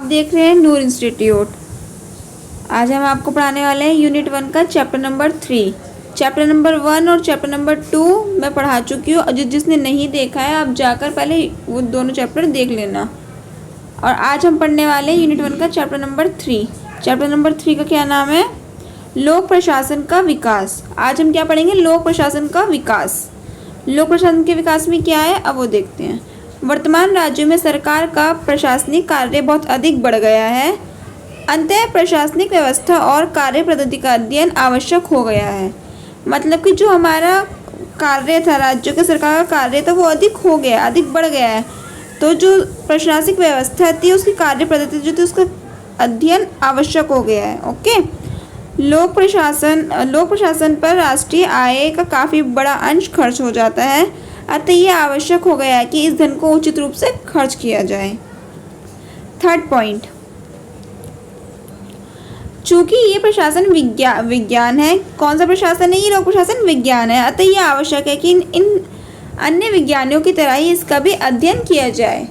देख रहे हैं नूर इंस्टीट्यूट। आज हम आपको पढ़ाने वाले हैं यूनिट 1 का चैप्टर नंबर 3। चैप्टर नंबर 1 और चैप्टर नंबर 2 मैं पढ़ा चुकी हूँ। जिसने नहीं देखा है आप जाकर पहले वो दोनों चैप्टर देख लेना। और आज हम पढ़ने वाले हैं यूनिट 1 का चैप्टर नंबर 3। चैप्टर नंबर 3 का क्या नाम है? लोक प्रशासन का विकास। आज हम क्या पढ़ेंगे? लोक प्रशासन का विकास। लोक प्रशासन के विकास में क्या है अब वो देखते हैं। वर्तमान राज्यों में सरकार का प्रशासनिक कार्य बहुत अधिक बढ़ गया है। अंततः प्रशासनिक व्यवस्था और कार्य पद्धति का अध्ययन आवश्यक हो गया है। मतलब कि जो हमारा कार्य था, राज्यों के सरकार का कार्य था, वो अधिक हो गया, अधिक बढ़ गया है। तो जो प्रशासनिक व्यवस्था थी, उसकी कार्य पद्धति जो थी, उसका अध्ययन आवश्यक हो गया है। ओके। लोक प्रशासन पर राष्ट्रीय आय का काफ़ी बड़ा अंश खर्च हो जाता है। अतः यह आवश्यक हो गया है कि इस धन को उचित रूप से खर्च किया जाए। थर्ड पॉइंट, चूंकि ये प्रशासन विज्ञान है। कौन सा प्रशासन है? ये लोक प्रशासन विज्ञान है। अतः यह आवश्यक है कि इन अन्य विज्ञानियों की तरह ही इसका भी अध्ययन किया जाए।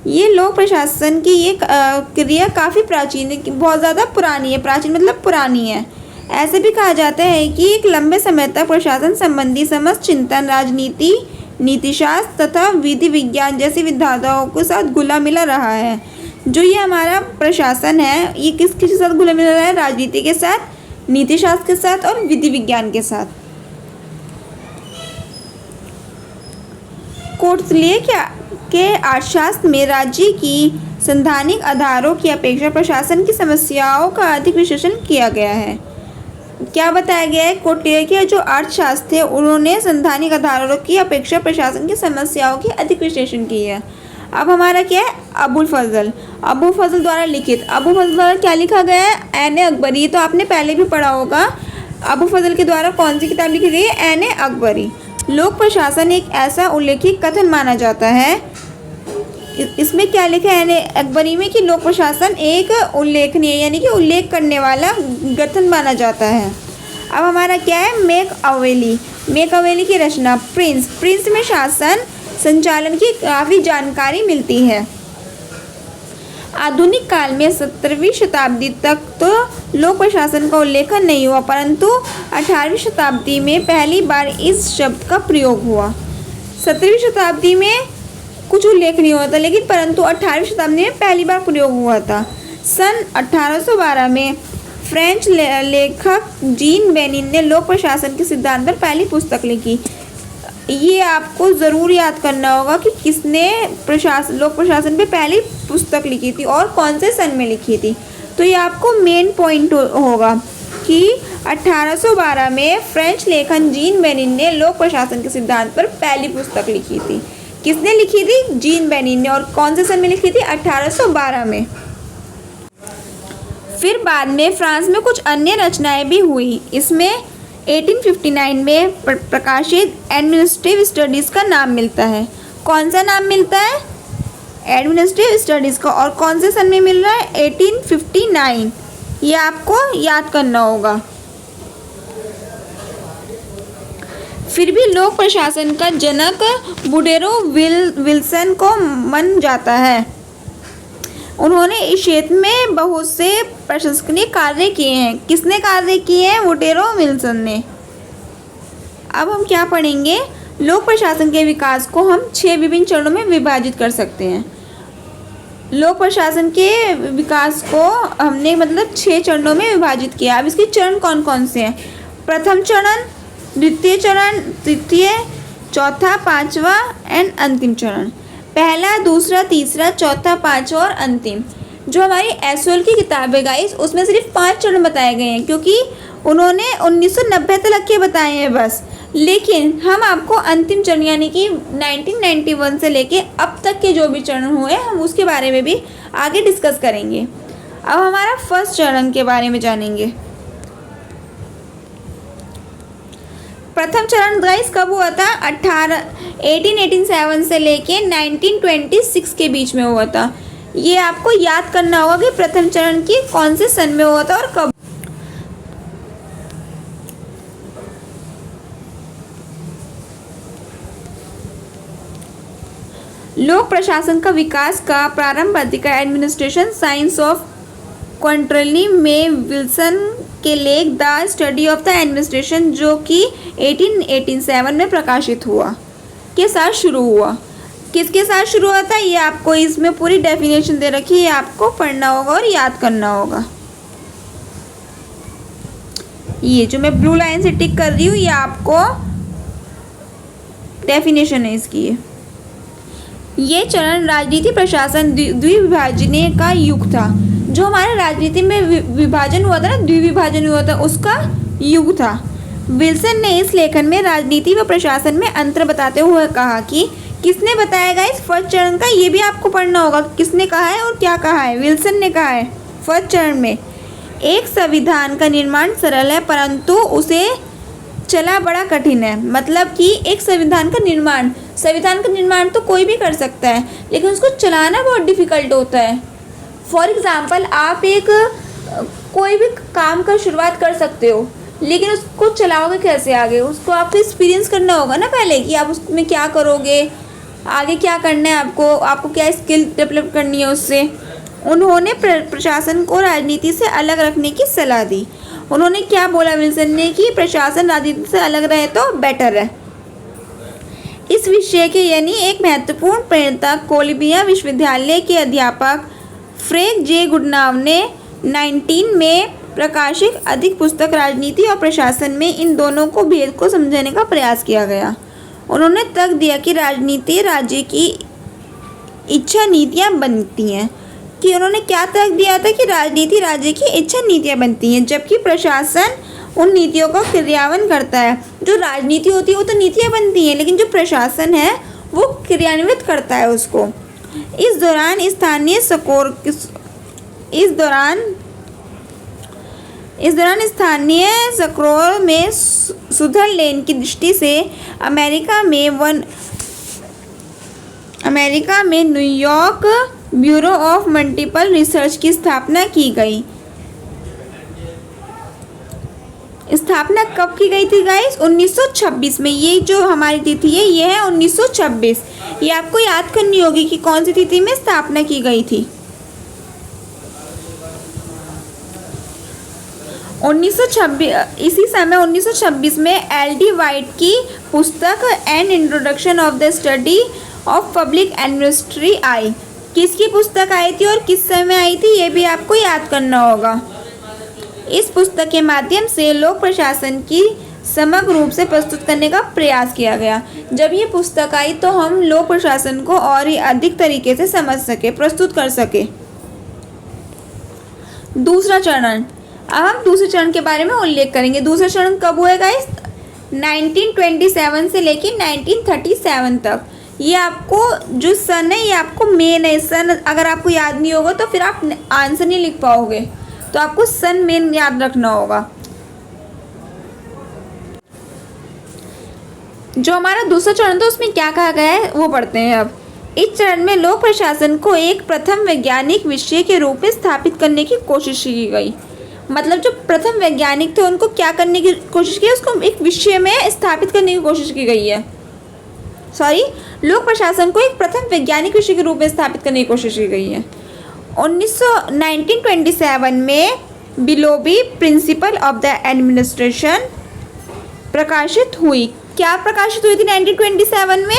ये लोक प्रशासन की ये क्रिया काफ़ी प्राचीन है, बहुत ज़्यादा पुरानी है। प्राचीन मतलब पुरानी है। ऐसे भी कहा जाता है कि एक लंबे समय तक प्रशासन संबंधी समस्त चिंतन राजनीति, नीतिशास्त्र तथा विधि विज्ञान जैसी विधाओं के साथ घुला मिला रहा है। जो ये हमारा प्रशासन है, ये किसके साथ घुला मिला रहा है? राजनीति के साथ, नीतिशास्त्र के साथ और विधि विज्ञान के साथ। कौटिल्य के अर्थशास्त्र में राज्य की संवैधानिक आधारों की अपेक्षा प्रशासन की समस्याओं का अधिक विश्लेषण किया गया है। क्या बताया गया है? कौटिल्य के जो अर्थशास्त्र थे, उन्होंने संवैधानिक आधारों की अपेक्षा प्रशासन की समस्याओं की अधिक विश्लेषण की है। अब हमारा क्या है? अबुल फजल द्वारा लिखित। अबुल फजल द्वारा क्या लिखा गया है? ऐन अकबरी। तो आपने पहले भी पढ़ा होगा। अबुल फजल के द्वारा कौन सी किताब लिखी गई है? ऐन अकबरी। लोक प्रशासन एक ऐसा उल्लेखित कथन माना जाता है। इसमें क्या लिखा है ऐन अकबरी में? कि लोक प्रशासन एक उल्लेखनीय यानी कि उल्लेख करने वाला कथन माना जाता है। अब हमारा क्या है? मेक अवेली की रचना। प्रिंस में शासन संचालन की काफ़ी जानकारी मिलती है। आधुनिक काल में 17वीं शताब्दी तक तो लोक प्रशासन का उल्लेखन नहीं हुआ, परंतु 18वीं शताब्दी में पहली बार इस शब्द का प्रयोग हुआ। 17वीं शताब्दी में कुछ उल्लेख नहीं हुआ था, लेकिन परंतु 18वीं शताब्दी में पहली बार प्रयोग हुआ था। सन 1812 में फ्रेंच लेखक जीन बेनिन ने लोक प्रशासन के सिद्धांत पर पहली पुस्तक लिखी। ये आपको ज़रूर याद करना होगा कि किसने लोक प्रशासन पे पहली पुस्तक लिखी थी और कौन से सन में लिखी थी। तो ये आपको मेन पॉइंट होगा कि 1812 में फ्रेंच लेखक जीन बेनिन ने लोक प्रशासन के सिद्धांत पर पहली पुस्तक लिखी थी। किसने लिखी थी? जीन बेनिन ने। और कौन से सन में लिखी थी? 1812 में। फिर बाद में फ्रांस में कुछ अन्य रचनाएं भी हुई। इसमें 1859 में प्रकाशित एडमिनिस्ट्रेटिव स्टडीज़ का नाम मिलता है। कौन सा नाम मिलता है? एडमिनिस्ट्रेटिव स्टडीज़ का। और कौन से सन में मिल रहा है? 1859। ये आपको याद करना होगा। फिर भी लोक प्रशासन का जनक वुडरो विल्सन को मन जाता है। उन्होंने इस क्षेत्र में बहुत से प्रशंसनीय कार्य किए हैं। किसने कार्य किए हैं? वुडरो विल्सन ने। अब हम क्या पढ़ेंगे? लोक प्रशासन के विकास को हम 6 विभिन्न चरणों में विभाजित कर सकते हैं। लोक प्रशासन के विकास को हमने 6 चरणों में विभाजित किया। अब इसके चरण कौन कौन से हैं? प्रथम चरण, द्वितीय चरण, तृतीय, चौथा, पांचवा एंड अंतिम चरण। पहला, दूसरा, तीसरा, चौथा, पांचवा और अंतिम। जो हमारी एसओएल की किताब है गाइस, उसमें सिर्फ 5 चरण बताए गए हैं, क्योंकि उन्होंने 1990 तक के बताए हैं बस। लेकिन हम आपको अंतिम चरण यानी कि 1991 से लेके अब तक के जो भी चरण हुए हम उसके बारे में भी आगे डिस्कस करेंगे। अब हमारा फर्स्ट चरण के बारे में जानेंगे। प्रथम चरण गाइस कब हुआ था? 1887 से लेके 1926 के बीच में हुआ था। ये आपको याद करना होगा कि प्रथम चरण की कौन से सन में हुआ था और कब। लोक प्रशासन का विकास का प्रारंभ पत्रिका एडमिनिस्ट्रेशन साइंस ऑफ क्वार्टरली में विल्सन के लेख the study of the administration, जो कि 1887 में प्रकाशित हुआ, के साथ शुरू हुआ। किसके साथ शुरू हुआ था ये आपको इसमें पूरी डेफिनेशन दे रखी है, ये आपको पढ़ना होगा और याद करना होगा। ये जो मैं ब्लू लाइन से टिक कर रही हूँ ये आपको डेफिनेशन है इसकी। ये चरण राजनीति प्रशासन द्विविभाजन का युग था। जो हमारे राजनीति में विभाजन हुआ था ना, द्विविभाजन हुआ था, उसका युग था। विल्सन ने इस लेखन में राजनीति व प्रशासन में अंतर बताते हुए कहा कि किसने बताया इस फर्स्ट चरण का, ये भी आपको पढ़ना होगा किसने कहा है और क्या कहा है। विल्सन ने कहा है फर्स्ट चरण में एक संविधान का निर्माण सरल है परंतु उसे चला बड़ा कठिन है। मतलब कि एक संविधान का निर्माण तो कोई भी कर सकता है लेकिन उसको चलाना बहुत डिफिकल्ट होता है। फॉर एग्जाम्पल आप कोई भी काम का शुरुआत कर सकते हो लेकिन उसको चलाओगे कैसे आगे, उसको आपको एक्सपीरियंस करना होगा ना पहले कि आप उसमें क्या करोगे, आगे क्या करना है, आपको क्या स्किल डेवलप करनी है उससे। उन्होंने प्रशासन को राजनीति से अलग रखने की सलाह दी। उन्होंने क्या बोला विल्सन ने कि प्रशासन राजनीति से अलग रहे तो बेटर है। इस विषय के यानी एक महत्वपूर्ण प्रणेता कोलंबिया विश्वविद्यालय के अध्यापक फ्रेड जे गुडनाव ने 19 में प्रकाशित अधिक पुस्तक राजनीति और प्रशासन में इन दोनों को भेद को समझने का प्रयास किया गया। उन्होंने तर्क दिया कि राजनीति राज्य की इच्छा नीतियाँ बनती हैं, कि उन्होंने क्या तर्क दिया था कि राजनीति राज्य की इच्छा नीतियाँ बनती हैं जबकि प्रशासन उन नीतियों का क्रियान्वयन करता है। जो राजनीति होती है वो तो नीतियाँ बनती हैं लेकिन जो प्रशासन है वो क्रियान्वित करता है उसको। इस दौरान स्थानीय स्कोर में सुधर लेने की दृष्टि से अमेरिका में New York bureau of multiple research की स्थापना की गई। स्थापना कब की गई थी गाइस? 1926 में। ये जो हमारी तिथि है ये है 1926। ये आपको याद करनी होगी कि कौन सी तिथि में स्थापना की गई थी। 1926 इसी समय 1926 में एल.डी. वाइट की पुस्तक an introduction of the study of public administration आई। किसकी पुस्तक आई थी और किस समय आई थी ये भी आपको याद करना होगा। इस पुस्तक के माध्यम से लोक प्रशासन की समग्र रूप से प्रस्तुत करने का प्रयास किया गया। जब ये पुस्तक आई तो हम लोक प्रशासन को और ही अधिक तरीके से समझ सके, प्रस्तुत कर सके। दूसरा चरण, अब हम दूसरे चरण के बारे में उल्लेख करेंगे। दूसरा चरण कब हुआ गाइस? 1927 से लेकर 1937 तक। ये आपको जो सन है ये आपको मेन है। सन अगर आपको याद नहीं होगा तो फिर आप आंसर नहीं लिख पाओगे, तो आपको सन मेन याद रखना होगा। जो हमारा दूसरा चरण था उसमें क्या कहा गया है वो पढ़ते हैं अब। इस चरण में लोक प्रशासन को एक प्रथम वैज्ञानिक विषय के रूप में स्थापित करने की कोशिश की गई। मतलब जो प्रथम वैज्ञानिक थे उनको क्या करने की कोशिश की, उसको एक विषय में स्थापित करने की कोशिश की गई है। लोक प्रशासन को एक प्रथम वैज्ञानिक विषय के रूप में स्थापित करने की कोशिश की गई है। 1927 में बिलोबी प्रिंसिपल ऑफ द एडमिनिस्ट्रेशन प्रकाशित हुई। क्या प्रकाशित हुई थी 1927 में?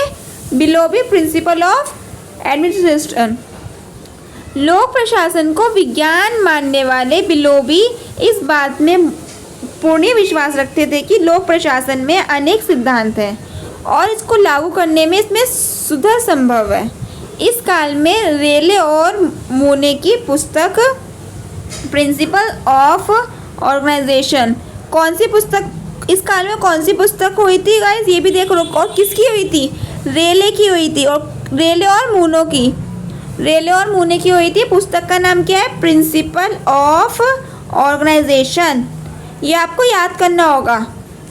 बिलोबी प्रिंसिपल ऑफ एडमिनिस्ट्रेशन। लोक प्रशासन को विज्ञान मानने वाले बिलोबी इस बात में पूर्ण विश्वास रखते थे कि लोक प्रशासन में अनेक सिद्धांत हैं और इसको लागू करने में इसमें सुधार संभव है। इस काल में रेले और मूने की पुस्तक प्रिंसिपल ऑफ ऑर्गेनाइजेशन, कौन सी पुस्तक इस काल में कौन सी पुस्तक हुई थी गाइस? ये भी देख लो। और किसकी हुई थी? रेले की हुई थी। और रेले और मूने की हुई थी। पुस्तक का नाम क्या है? Principle of organization. ये आपको याद करना होगा।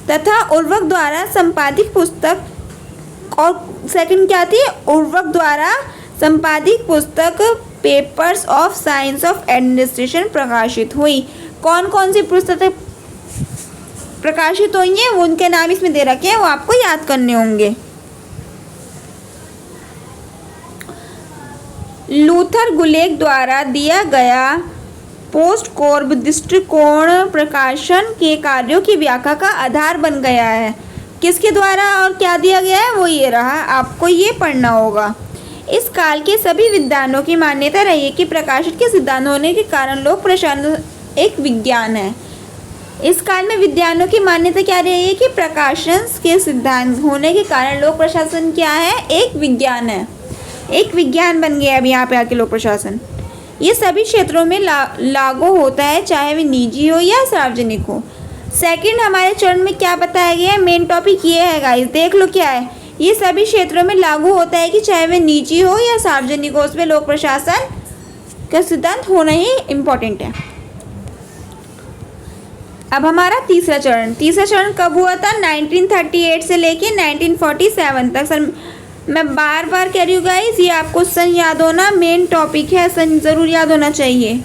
तथा उर्वक द्वारा संपादित पुस्तक, और सेकंड क्या थी? उर्वक द्वारा संपादित पुस्तक papers of science of administration प्रकाशित हुई। कौन कौन सी पुस्तकें प्रकाशित हुई हैं उनके नाम इसमें दे रखे हैं, वो आपको याद करने होंगे। लूथर गुलेग द्वारा दिया गया पोस्टकोर्ब दृष्टिकोण प्रकाशन के कार्यों की व्याख्या का आधार बन गया है। किसके द्वारा और क्या दिया गया है वो ये रहा, आपको ये पढ़ना होगा। इस काल के सभी विद्वानों की मान्यता रही है कि प्रकाशन के सिद्धांत होने के कारण लोक प्रशासन एक विज्ञान है। इस काल में विद्वानों की मान्यता क्या रही है कि प्रकाशन के सिद्धांत होने के कारण लोक प्रशासन क्या है, एक विज्ञान है। एक विज्ञान बन गया अब यहाँ पे आके लोक प्रशासन। ये सभी क्षेत्रों में लागू होता है, चाहे वे निजी हो या सार्वजनिक हो। सेकंड हमारे चरण में क्या बताया गया है, मेन टॉपिक ये है गाइस, देख लो क्या है। ये सभी क्षेत्रों में लागू होता है कि चाहे वे निजी हो या सार्वजनिक हो, उसमें लोक प्रशासन का सिद्धांत होना ही इम्पोर्टेंट है। अब हमारा तीसरा चरण कब हुआ था, 1938 से लेके 1947 तक। सर मैं बार बार कह रही हूँ गाइस, ये आपको सन याद होना मेन टॉपिक है, सन ज़रूर याद होना चाहिए।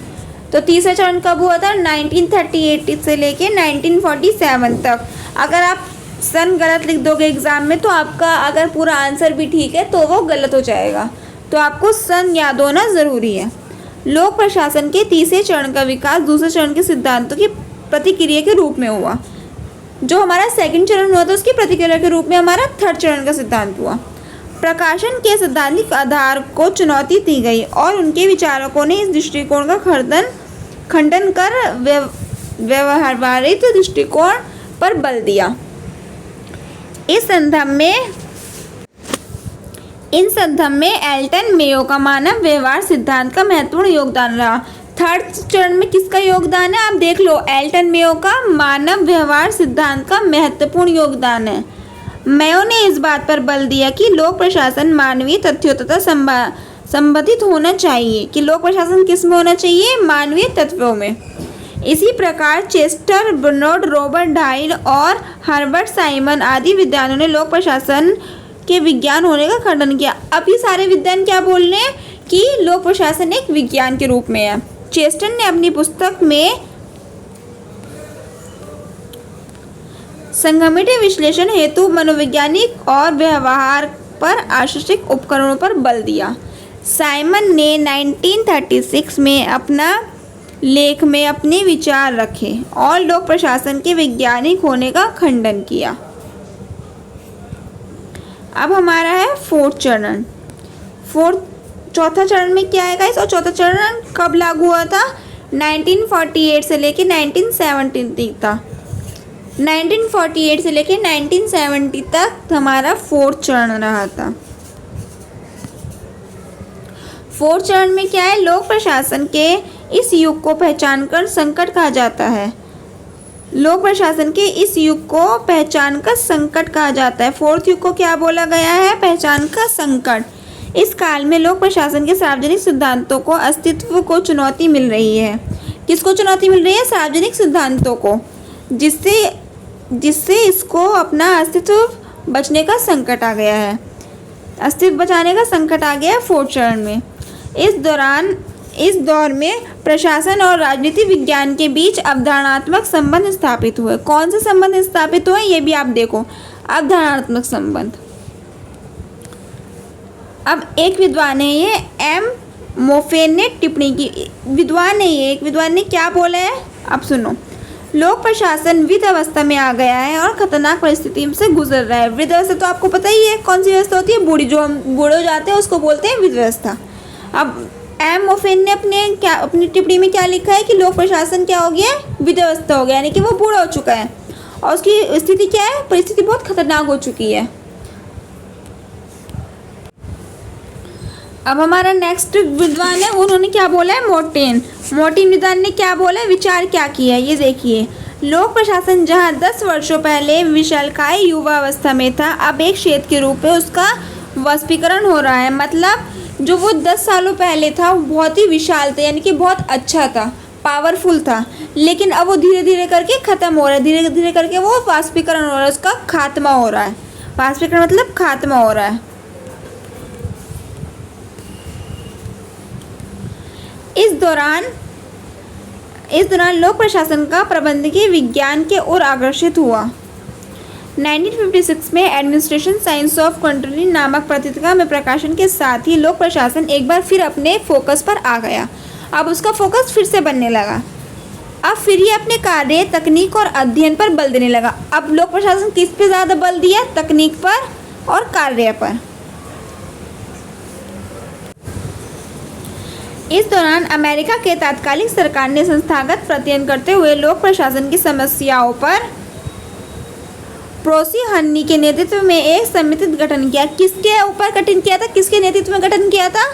तो तीसरा चरण कब हुआ था, 1938 से लेके 1947 तक। अगर आप सन गलत लिख दोगे एग्ज़ाम में तो आपका अगर पूरा आंसर भी ठीक है तो वो गलत हो जाएगा, तो आपको सन याद होना ज़रूरी है। लोक प्रशासन के तीसरे चरण का विकास दूसरे चरण के सिद्धांतों की प्रतिक्रिया के रूप में हुआ। जो हमारा सेकंड चरण हुआ था उसकी प्रतिक्रिया के रूप में हमारा थर्ड चरण का सिद्धांत हुआ। प्रकाशन के सैद्धांतिक आधार को चुनौती दी गई और उनके विचारकों ने इस दृष्टिकोण का खंडन कर व्यवहारवादी दृष्टिकोण पर बल दिया। इन संदर्भ में एल्टन मेयो का मानव व्यवहार सिद्धांत का महत्वपूर्ण योगदान रहा। थर्ड चरण में किसका योगदान है, आप देख लो, एल्टन मेयो का मानव व्यवहार सिद्धांत का महत्वपूर्ण योगदान है। मेयो ने इस बात पर बल दिया कि लोक प्रशासन मानवीय तथ्यों तथा संबंधित होना चाहिए, कि लोक प्रशासन किस में होना चाहिए, मानवीय तत्वों में। इसी प्रकार चेस्टर बर्नार्ड, रॉबर्ट डायल और हर्बर्ट साइमन आदि विद्वानों ने लोक प्रशासन के विज्ञान होने का खंडन किया। अब ये सारे विद्वान क्या बोल रहे हैं कि लोक प्रशासन एक विज्ञान के रूप में है। चेस्टर ने अपनी पुस्तक में संगठित विश्लेषण हेतु मनोवैज्ञानिक और व्यवहार पर आश्रित उपकरणों पर बल दिया। साइमन ने 1936 में अपना लेख में अपने विचार रखे और लोक प्रशासन के वैज्ञानिक होने का खंडन किया। अब हमारा है फोर्थ चरण। चौथा चरण में क्या है गाइस, और चौथा चरण कब लागू हुआ था, 1948 से लेके 1970 तक। 1948 से लेके 1970 तक हमारा फोर्थ चरण रहा था। फोर्थ चरण में क्या है, लोक प्रशासन के इस युग को पहचानकर संकट कहा जाता है। लोक प्रशासन के इस युग को पहचान कर संकट कहा जाता है। फोर्थ युग को क्या बोला गया है, पहचान का संकट। इस काल में लोक प्रशासन के सार्वजनिक सिद्धांतों को अस्तित्व को चुनौती मिल रही है। किसको चुनौती मिल रही है, सार्वजनिक सिद्धांतों को, जिससे इसको अपना अस्तित्व बचने का संकट आ गया है, अस्तित्व बचाने का संकट आ गया है फोर्थ चरण में। इस दौर में प्रशासन और राजनीति विज्ञान के बीच अवधारणात्मक संबंध स्थापित हुए। कौन से संबंध स्थापित हुए ये भी आप देखो, अवधारणात्मक संबंध। अब एक विद्वान है ये एम मोफेन ने टिप्पणी की, विद्वान है ये, एक विद्वान ने क्या बोला है, अब सुनो। लोक प्रशासन वृद्ध अवस्था में आ गया है और खतरनाक परिस्थिति से गुजर रहा है। वृद्ध अवस्था तो आपको पता ही है कौन सी अवस्था होती है, बूढ़ी, जो हम बूढ़े हो जाते हैं उसको बोलते हैं वृद्ध अवस्था। अब एम मोफेन ने अपनी टिप्पणी में क्या लिखा है कि लोक प्रशासन क्या हो गया है, वृद्ध अवस्था हो गया, यानी कि वो बूढ़ा हो चुका है और उसकी स्थिति क्या है, परिस्थिति बहुत खतरनाक हो चुकी है। अब हमारा नेक्स्ट विद्वान है, उन्होंने क्या बोला है, मोर्टेन विद्वान ने क्या बोला है, विचार क्या किया है, ये देखिए। लोक प्रशासन जहां 10 वर्षों पहले विशालकाय युवा अवस्था में था, अब एक क्षेत्र के रूप में उसका वाष्पीकरण हो रहा है। मतलब जो वो 10 सालों पहले था वो बहुत ही विशाल था, यानी कि बहुत अच्छा था, पावरफुल था, लेकिन अब वो धीरे धीरे करके ख़त्म हो रहा है, धीरे धीरे करके वो वाष्पीकरण हो रहा है, उसका खात्मा हो रहा है। वाष्पीकरण मतलब खात्मा हो रहा है। इस दौरान लोक प्रशासन का प्रबंधकीय विज्ञान के ओर आकर्षित हुआ। 1956 में एडमिनिस्ट्रेशन साइंस ऑफ कंट्रोलिंग नामक पत्रिका में प्रकाशन के साथ ही लोक प्रशासन एक बार फिर अपने फोकस पर आ गया। अब उसका फोकस फिर से बनने लगा। अब फिर ये अपने कार्य, तकनीक और अध्ययन पर बल देने लगा। अब लोक प्रशासन किस पे ज़्यादा बल दिया? तकनीक पर और कार्य पर। इस दौरान अमेरिका के तात्कालिक सरकार ने संस्थागत अध्ययन करते हुए लोक प्रशासन की समस्याओं पर प्रोसी हन्नी के नेतृत्व में एक समिति गठन किया। किसके ऊपर गठन किया था? किसके नेतृत्व में गठन किया था?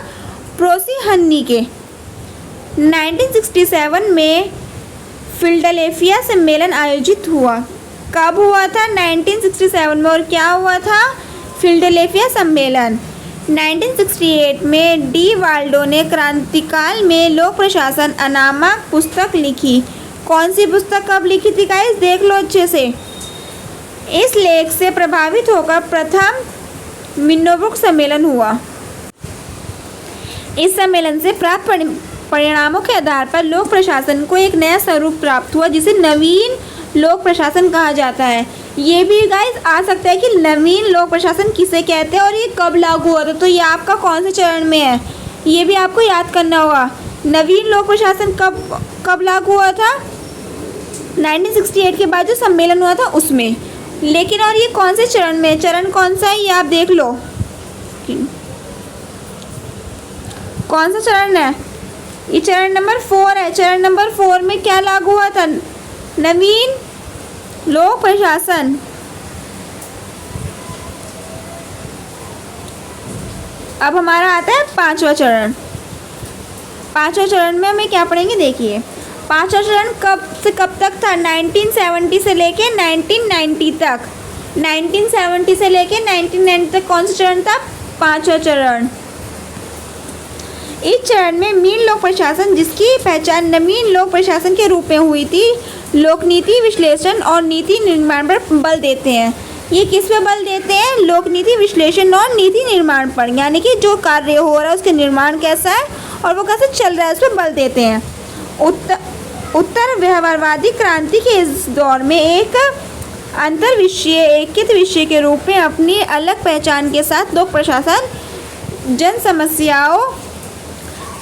प्रोसी हन्नी के। 1967 में फिलाडेल्फिया सम्मेलन आयोजित हुआ। कब हुआ था? 1967 में। और क्या हुआ था? फिलाडेल्फिया सम्मेलन। 1968 में डी वाल्डो ने क्रांतिकाल में लोक प्रशासन नामक पुस्तक लिखी। कौन सी पुस्तक कब लिखी थी गाइस? देख लो अच्छे से। इस लेख से प्रभावित होकर प्रथम मिन्नोबुक सम्मेलन हुआ। इस सम्मेलन से प्राप्त परिणामों के आधार पर लोक प्रशासन को एक नया स्वरूप प्राप्त हुआ जिसे नवीन लोक प्रशासन कहा जाता है। ये भी गाइस आ सकता है कि नवीन लोक प्रशासन किसे कहते हैं और ये कब लागू हुआ था। तो ये आपका कौन से चरण में है, ये भी आपको याद करना होगा। नवीन लोक प्रशासन कब लागू हुआ था? 1968 के बाद जो सम्मेलन हुआ था उसमें। लेकिन और ये कौन से चरण में? चरण कौन सा है ये आप देख लो। कौन सा चरण है? ये चरण नंबर 4 है। चरण नंबर 4 में क्या लागू हुआ था? नवीन लोक प्रशासन। अब हमारा आता है 5वां चरण। 5वां चरण में हमें क्या पढ़ेंगे? देखिए 5वां चरण कब से कब तक था? 1970 से लेके 1990 तक। 1970 से लेके 1990 तक कौन सा चरण था? 5वां चरण। इस चरण में मीन लोक प्रशासन, जिसकी पहचान नवीन लोक प्रशासन के रूप में हुई थी, लोक नीति विश्लेषण और नीति निर्माण पर बल देते हैं। ये किस पे बल देते हैं? लोक नीति विश्लेषण और नीति निर्माण पर, यानी कि जो कार्य हो रहा है उसके निर्माण कैसा है और वो कैसे चल रहा है उस पर बल देते हैं। उत्तर व्यवहारवादी क्रांति के इस दौर में एक अंतर्विषय एकीकृत विषय के रूप में अपनी अलग पहचान के साथ लोक प्रशासन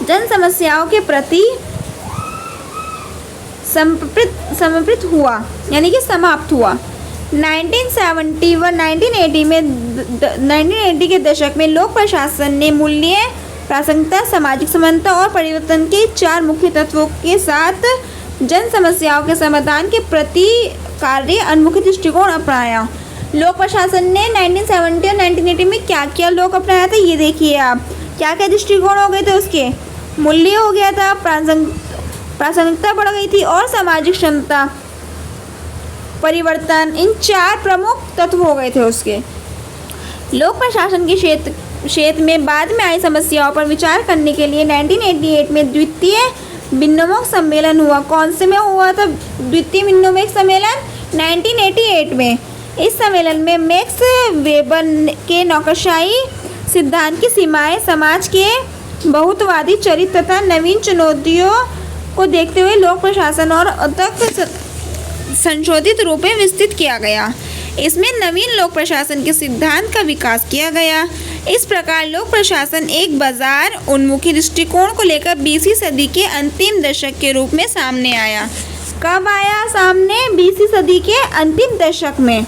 जन समस्याओं के प्रति समर्पित हुआ, यानी कि समाप्त हुआ। 1980 के दशक में लोक प्रशासन ने मूल्य, प्रासंगिकता, सामाजिक समानता और परिवर्तन के 4 मुख्य तत्वों के साथ जन समस्याओं के समाधान के प्रति कार्य उन्मुख दृष्टिकोण अपनाया। लोक प्रशासन ने 1970 और 1980 में क्या क्या लोक अपनाया था ये देखिए आप। क्या क्या दृष्टिकोण हो गए थे उसके? मूल्य हो गया था, प्रासंगिकता बढ़ गई थी और सामाजिक क्षमता, परिवर्तन, इन 4 प्रमुख तत्व हो गए थे उसके। लोक प्रशासन के क्षेत्र में बाद में आई समस्याओं पर विचार करने के लिए 1988 में द्वितीय मिन्नोबुक सम्मेलन हुआ। कौन से में हुआ था द्वितीय मिन्नोबुक सम्मेलन? 1988 में। इस सम्मेलन में मैक्स वेबर के नौकरशाही सिद्धांत की सीमाएं समाज के बहुत्ववादी चरित्र तथा नवीन चुनौतियों को देखते हुए लोक प्रशासन और तक संशोधित रूप में विस्तृत किया गया। इसमें नवीन लोक प्रशासन के सिद्धांत का विकास किया गया। इस प्रकार लोक प्रशासन एक बाजार उन्मुखी दृष्टिकोण को लेकर 20वीं सदी के अंतिम दशक के रूप में सामने आया। कब आया सामने? 20वीं सदी के अंतिम दशक में।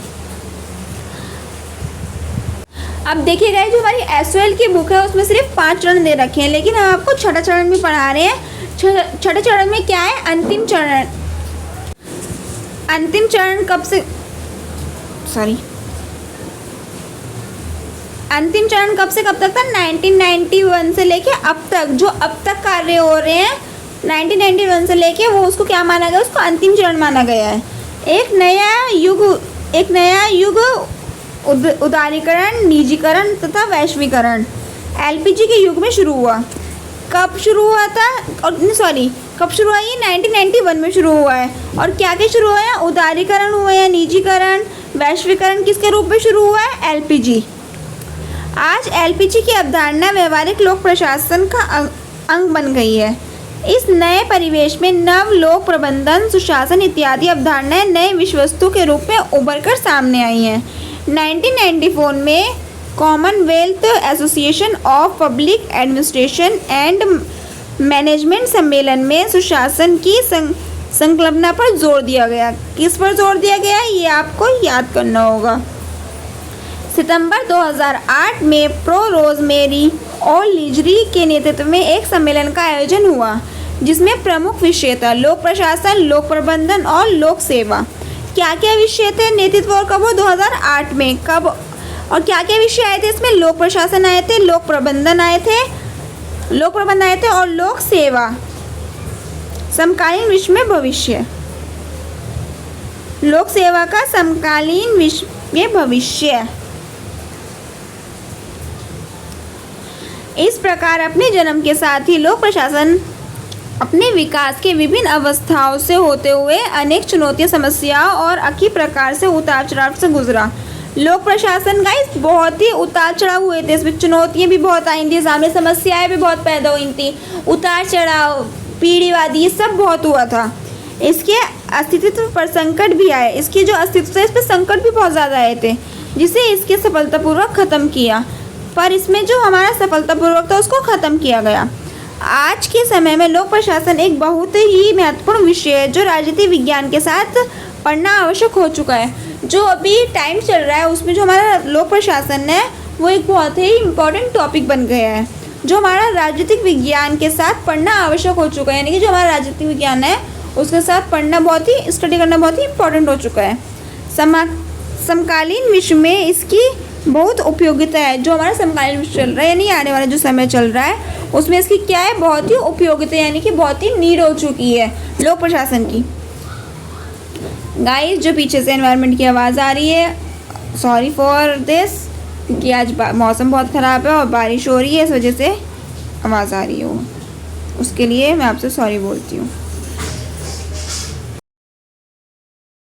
अब देखिएगा जो हमारी एसओएल की बुक है उसमें सिर्फ 5 चरण दे रखे हैं, लेकिन हम आपको छठा चरण भी पढ़ा रहे हैं। छठे चरण में क्या है? अंतिम चरण। अंतिम चरण कब से अंतिम चरण कब से कब तक था? 1991 से लेके अब तक। जो अब तक कार्य हो रहे हैं 1991 से लेके, वो उसको क्या माना गया? उसको अंतिम चरण माना गया है। एक नया युग उदारीकरण, निजीकरण तथा वैश्वीकरण एलपीजी के युग में शुरू हुआ। कब शुरू हुआ था? कब शुरू हुआ? ये 1991 में शुरू हुआ है। और क्या क्या शुरू हुआ है? उदारीकरण हुआ है, निजीकरण, वैश्वीकरण किसके रूप में शुरू हुआ है? एलपीजी। आज एलपीजी की अवधारणा व्यवहारिक लोक प्रशासन का अंग बन गई है। इस नए परिवेश में नव लोक प्रबंधन, सुशासन इत्यादि अवधारणाएं नए विषय वस्तु के रूप में उभर कर सामने आई हैं। 1994 में Commonwealth association of public administration and management सम्मेलन में सुशासन की संकल्पना पर जोर दिया गया। किस पर जोर दिया गया ये आपको याद करना होगा। सितंबर 2008 में प्रो रोजमेरी और लिजरी के नेतृत्व में एक सम्मेलन का आयोजन हुआ जिसमें प्रमुख विषय था लोक प्रशासन, लोक प्रबंधन और लोक सेवा। क्या क्या विषय थे नेतृत्व और कब? 2008 में। कब और क्या क्या विषय आए थे इसमें? लोक प्रशासन आए थे, लोक प्रबंधन आए थे और लोक सेवा। समकालीन विश्व में भविष्य, लोक सेवा का समकालीन विश्व में भविष्य। इस प्रकार अपने जन्म के साथ ही लोक प्रशासन अपने विकास के विभिन्न अवस्थाओं से होते हुए अनेक चुनौतियां, समस्याओं और अकी प्रकार से उतार चढ़ाव से गुजरा। लोक प्रशासन का बहुत ही उतार चढ़ाव हुए थे, इसमें चुनौतियां भी बहुत आई थी, सामने समस्याएं भी बहुत पैदा हुई थी, उतार चढ़ाव, पीढ़ीवादी, ये सब बहुत हुआ था। इसके अस्तित्व पर संकट भी आए, इसकी जो अस्तित्व था इस पर संकट भी बहुत ज़्यादा आए थे जिसे इसके सफलतापूर्वक ख़त्म किया। पर इसमें जो हमारा सफलतापूर्वक था उसको ख़त्म किया गया। आज के समय में लोक प्रशासन एक बहुत ही महत्वपूर्ण विषय है जो राजनीति विज्ञान के साथ पढ़ना आवश्यक हो चुका है। जो अभी टाइम चल रहा है उसमें जो हमारा लोक प्रशासन है वो एक बहुत ही इम्पोर्टेंट टॉपिक बन गया है जो हमारा राजनीतिक विज्ञान के साथ पढ़ना आवश्यक हो चुका है। यानी कि जो हमारा राजनीतिक विज्ञान है उसके साथ पढ़ना स्टडी करना बहुत ही इम्पोर्टेंट हो चुका है। समकालीन विश्व में इसकी बहुत उपयोगिता है। जो हमारा समकालीन विश्व चल रहा है यानी आने वाला जो समय चल रहा है उसमें इसकी क्या है, बहुत ही उपयोगिता यानी कि बहुत ही नीड हो चुकी है लोक प्रशासन की। गाइस जो पीछे से एनवायरनमेंट की आवाज़ आ रही है, सॉरी फॉर दिस, क्योंकि आज मौसम बहुत ख़राब है और बारिश हो रही है, इस वजह से आवाज़ आ रही है, उसके लिए मैं आपसे सॉरी बोलती हूँ।